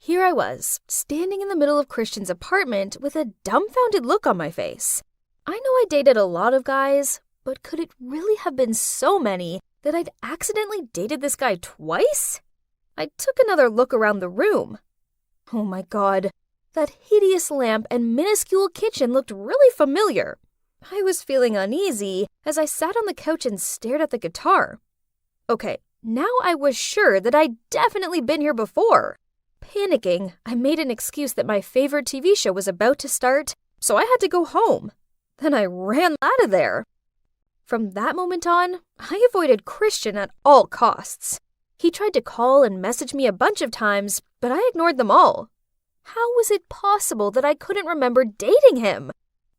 Here I was, standing in the middle of Christian's apartment with a dumbfounded look on my face. I know I dated a lot of guys, but could it really have been so many that I'd accidentally dated this guy twice? I took another look around the room. Oh my God, that hideous lamp and minuscule kitchen looked really familiar. I was feeling uneasy as I sat on the couch and stared at the guitar. Okay, now I was sure that I'd definitely been here before. Panicking, I made an excuse that my favorite TV show was about to start, so I had to go home. Then I ran out of there. From that moment on, I avoided Christian at all costs. He tried to call and message me a bunch of times, but I ignored them all. How was it possible that I couldn't remember dating him?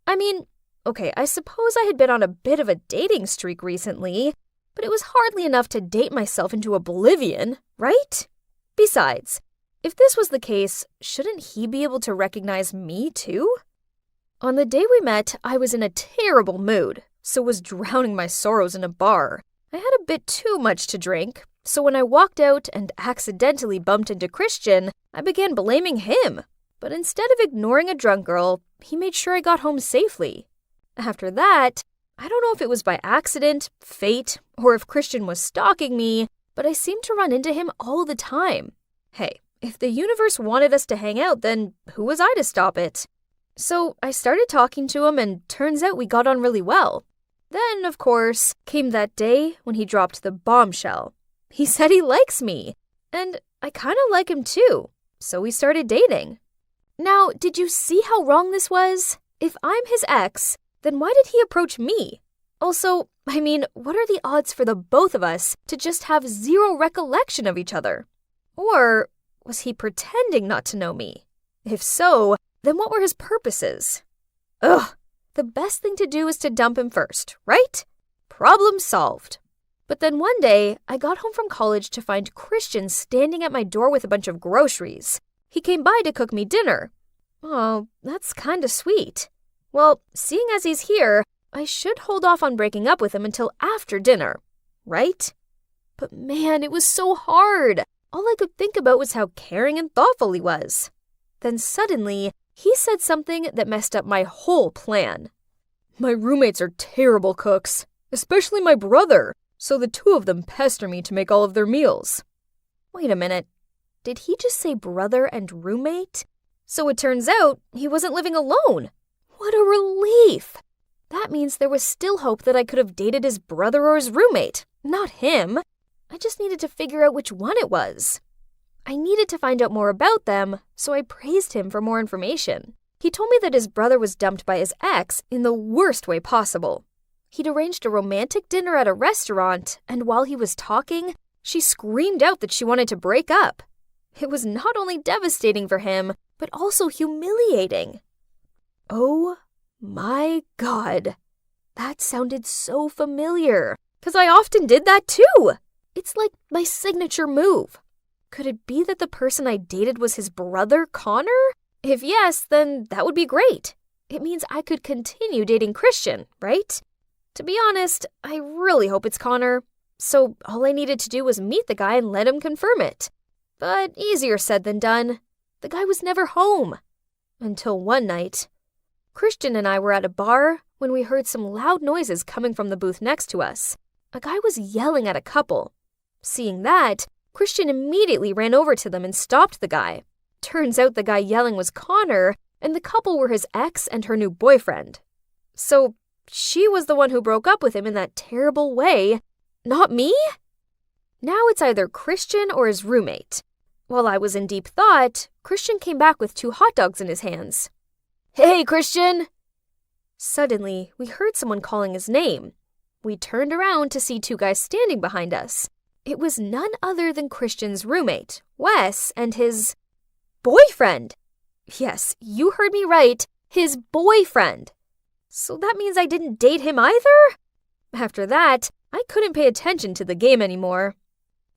I mean, okay, I suppose I had been on a bit of a dating streak recently, but it was hardly enough to date myself into oblivion, right? Besides, if this was the case, shouldn't he be able to recognize me too? On the day we met, I was in a terrible mood, so was drowning my sorrows in a bar. I had a bit too much to drink, so when I walked out and accidentally bumped into Christian, I began blaming him. But instead of ignoring a drunk girl, he made sure I got home safely. After that, I don't know if it was by accident, fate, or if Christian was stalking me, but I seemed to run into him all the time. Hey, if the universe wanted us to hang out, then who was I to stop it? So I started talking to him, and turns out we got on really well. Then, of course, came that day when he dropped the bombshell. He said he likes me, and I kind of like him too, so we started dating. Now, did you see how wrong this was? If I'm his ex, then why did he approach me? Also, I mean, what are the odds for the both of us to just have zero recollection of each other? Or was he pretending not to know me? If so, then what were his purposes? Ugh, the best thing to do is to dump him first, right? Problem solved. But then one day, I got home from college to find Christian standing at my door with a bunch of groceries. He came by to cook me dinner. Oh, that's kinda sweet. Well, seeing as he's here, I should hold off on breaking up with him until after dinner, right? But man, it was so hard. All I could think about was how caring and thoughtful he was. Then suddenly, he said something that messed up my whole plan. My roommates are terrible cooks, especially my brother, so the two of them pester me to make all of their meals. Wait a minute, did he just say brother and roommate? So it turns out he wasn't living alone. What a relief! That means there was still hope that I could have dated his brother or his roommate, not him. I just needed to figure out which one it was. I needed to find out more about them, so I praised him for more information. He told me that his brother was dumped by his ex in the worst way possible. He'd arranged a romantic dinner at a restaurant, and while he was talking, she screamed out that she wanted to break up. It was not only devastating for him, but also humiliating. Oh my God. That sounded so familiar, because I often did that too. It's like my signature move. Could it be that the person I dated was his brother, Connor? If yes, then that would be great. It means I could continue dating Christian, right? To be honest, I really hope it's Connor. So all I needed to do was meet the guy and let him confirm it. But easier said than done. The guy was never home. Until one night. Christian and I were at a bar when we heard some loud noises coming from the booth next to us. A guy was yelling at a couple. Seeing that, Christian immediately ran over to them and stopped the guy. Turns out the guy yelling was Connor, and the couple were his ex and her new boyfriend. So she was the one who broke up with him in that terrible way, not me? Now it's either Christian or his roommate. While I was in deep thought, Christian came back with 2 hot dogs in his hands. Hey, Christian! Suddenly, we heard someone calling his name. We turned around to see 2 guys standing behind us. It was none other than Christian's roommate, Wes, and his boyfriend. Yes, you heard me right, his boyfriend. So that means I didn't date him either? After that, I couldn't pay attention to the game anymore.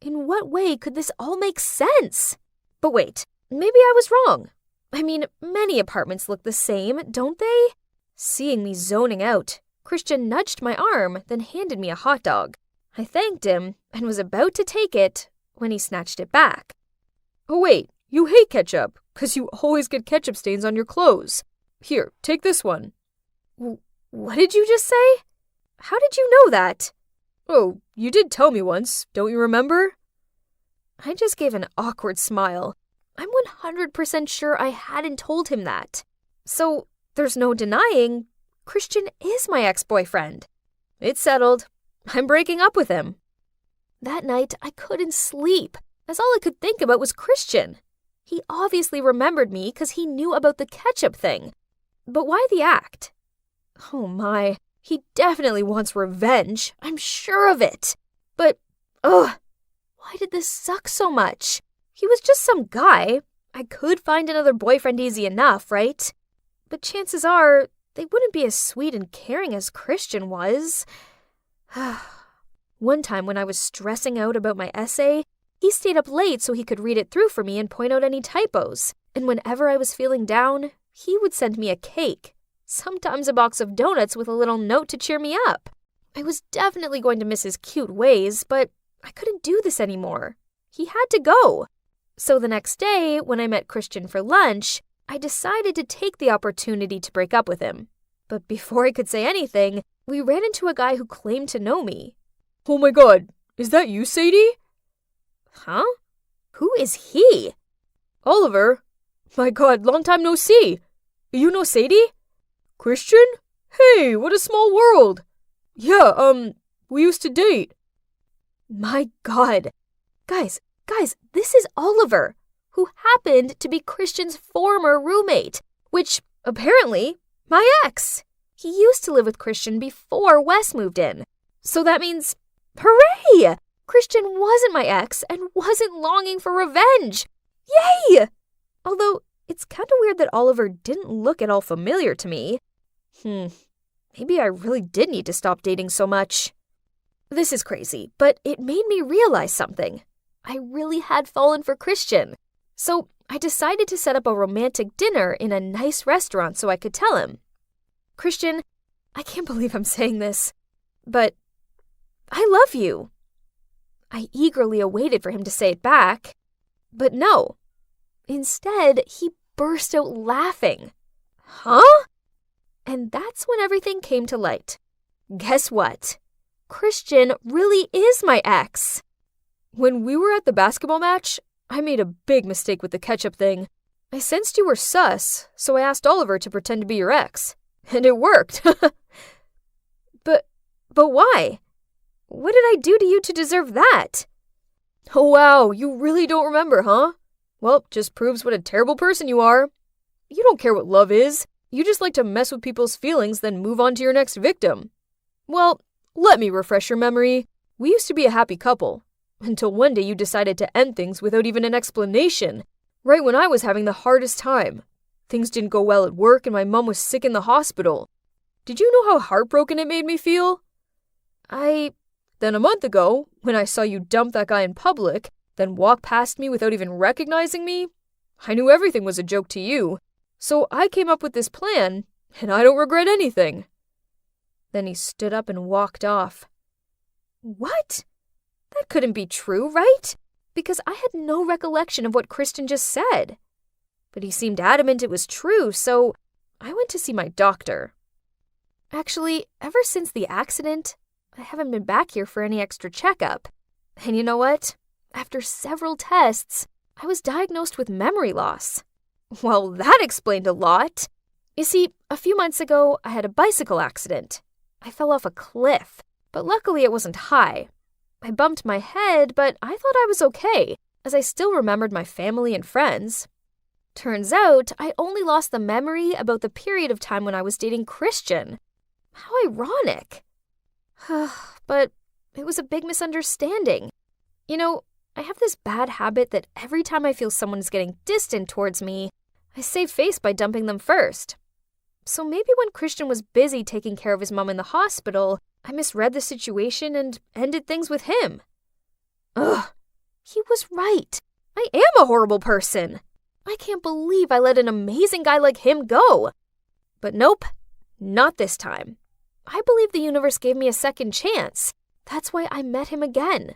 In what way could this all make sense? But wait, maybe I was wrong. I mean, many apartments look the same, don't they? Seeing me zoning out, Christian nudged my arm, then handed me a hot dog. I thanked him and was about to take it when he snatched it back. Oh wait, You hate ketchup, 'cause you always get ketchup stains on your clothes. Here, take this one. What did you just say? How did you know that? Oh, you did tell me once, don't you remember? I just gave an awkward smile. I'm 100% sure I hadn't told him that. So, there's no denying, Christian is my ex-boyfriend. It's settled. I'm breaking up with him. That night, I couldn't sleep, as all I could think about was Christian. He obviously remembered me because he knew about the ketchup thing. But why the act? Oh my, he definitely wants revenge. I'm sure of it. But, why did this suck so much? He was just some guy. I could find another boyfriend easy enough, right? But chances are, they wouldn't be as sweet and caring as Christian was. One time when I was stressing out about my essay, he stayed up late so he could read it through for me and point out any typos. And whenever I was feeling down, he would send me a cake, sometimes a box of donuts with a little note to cheer me up. I was definitely going to miss his cute ways, but I couldn't do this anymore. He had to go. So the next day, when I met Christian for lunch, I decided to take the opportunity to break up with him. But before I could say anything, we ran into a guy who claimed to know me. Oh my god, is that you, Sadie? Huh? Who is he? Oliver. My god, long time no see. You know Sadie? Christian? Hey, what a small world. Yeah, we used to date. My god. Guys, this is Oliver, who happened to be Christian's former roommate, which, apparently, my ex. He used to live with Christian before Wes moved in. So that means, hooray! Christian wasn't my ex and wasn't longing for revenge. Yay! Although, it's kind of weird that Oliver didn't look at all familiar to me. Maybe I really did need to stop dating so much. This is crazy, but it made me realize something. I really had fallen for Christian. So I decided to set up a romantic dinner in a nice restaurant so I could tell him. Christian, I can't believe I'm saying this, but I love you. I eagerly awaited for him to say it back, but no. Instead, he burst out laughing. Huh? And that's when everything came to light. Guess what? Christian really is my ex. When we were at the basketball match, I made a big mistake with the ketchup thing. I sensed you were sus, so I asked Oliver to pretend to be your ex. And it worked. But why? What did I do to you to deserve that? Oh wow, you really don't remember, huh? Well, just proves what a terrible person you are. You don't care what love is. You just like to mess with people's feelings, then move on to your next victim. Well, let me refresh your memory. We used to be a happy couple. Until one day you decided to end things without even an explanation. Right when I was having the hardest time. Things didn't go well at work and my mom was sick in the hospital. Did you know how heartbroken it made me feel? Then a month ago, when I saw you dump that guy in public, then walk past me without even recognizing me, I knew everything was a joke to you. So I came up with this plan, and I don't regret anything. Then he stood up and walked off. What? That couldn't be true, right? Because I had no recollection of what Christian just said. But he seemed adamant it was true, so I went to see my doctor. Actually, ever since the accident, I haven't been back here for any extra checkup. And you know what? After several tests, I was diagnosed with memory loss. Well, that explained a lot. You see, a few months ago, I had a bicycle accident. I fell off a cliff, but luckily it wasn't high. I bumped my head, but I thought I was okay, as I still remembered my family and friends. Turns out, I only lost the memory about the period of time when I was dating Christian. How ironic. But it was a big misunderstanding. You know, I have this bad habit that every time I feel someone is getting distant towards me, I save face by dumping them first. So maybe when Christian was busy taking care of his mom in the hospital, I misread the situation and ended things with him. He was right. I am a horrible person. I can't believe I let an amazing guy like him go. But nope, not this time. I believe the universe gave me a second chance. That's why I met him again.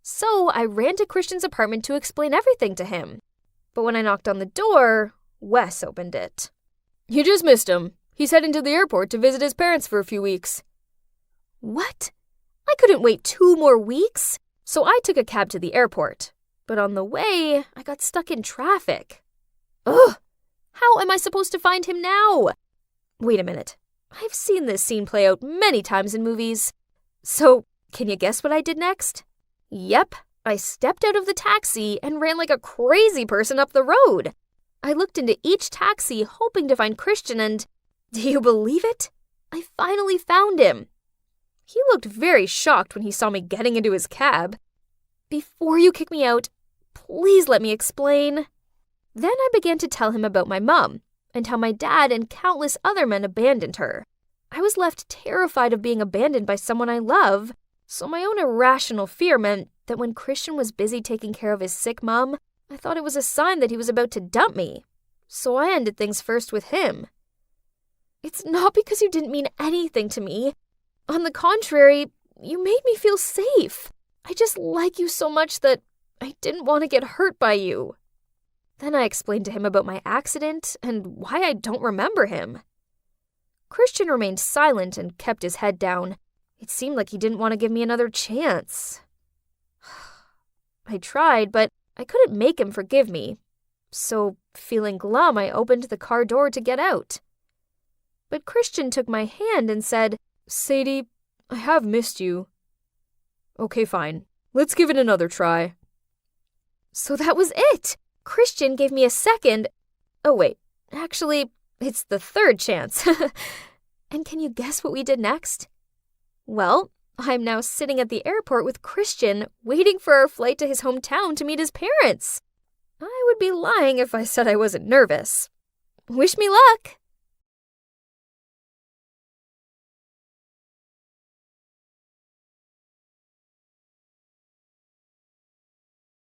So I ran to Christian's apartment to explain everything to him. But when I knocked on the door, Wes opened it. You just missed him. He's heading to the airport to visit his parents for a few weeks. What? I couldn't wait 2 more weeks, so I took a cab to the airport. But on the way, I got stuck in traffic. Ugh! How am I supposed to find him now? Wait a minute. I've seen this scene play out many times in movies. So, can you guess what I did next? Yep, I stepped out of the taxi and ran like a crazy person up the road. I looked into each taxi hoping to find Christian and, do you believe it? I finally found him. He looked very shocked when he saw me getting into his cab. Before you kick me out, please let me explain. Then I began to tell him about my mom and how my dad and countless other men abandoned her. I was left terrified of being abandoned by someone I love, so my own irrational fear meant that when Christian was busy taking care of his sick mom, I thought it was a sign that he was about to dump me. So I ended things first with him. It's not because you didn't mean anything to me. On the contrary, you made me feel safe. I just like you so much that I didn't want to get hurt by you. Then I explained to him about my accident and why I don't remember him. Christian remained silent and kept his head down. It seemed like he didn't want to give me another chance. I tried, but I couldn't make him forgive me. So, feeling glum, I opened the car door to get out. But Christian took my hand and said, Sadie, I have missed you. Okay, fine. Let's give it another try. So that was it. Christian gave me a second. Oh, wait. Actually, it's the 3rd chance. And can you guess what we did next? Well, I'm now sitting at the airport with Christian, waiting for our flight to his hometown to meet his parents. I would be lying if I said I wasn't nervous. Wish me luck!